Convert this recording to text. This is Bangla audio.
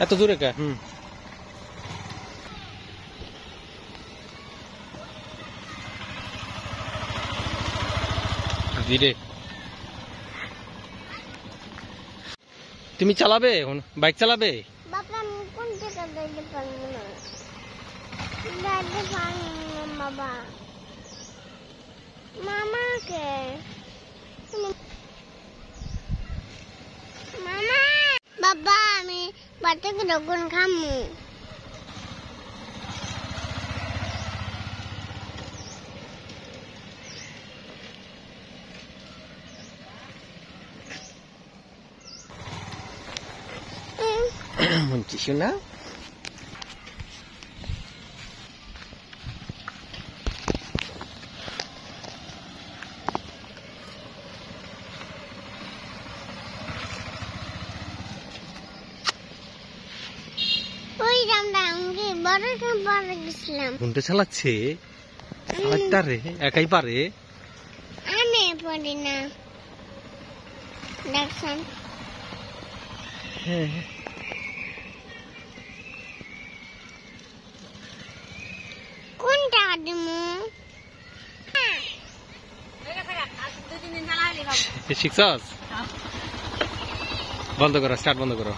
এত দূরে কে? ধীরে। তুমি চালাবে এখন? বাইক চালাবে? বাবা আমি কোন জায়গা যাইতে পারবো না, যাইতে পারবো না বাবা। মামাকে মামা বাবা আমি বাচ্চাকে যখন খামু কিছু না। ওই রামটা আমি বড় পারে গেছিলাম। ঘুমতে চালাচ্ছে রে, একাই পারে। আমি পারি না দেখছেন। হ্যাঁ কোনটা দিমু? শিখছস? বন্ধ করো, স্টার্ট বন্ধ করো।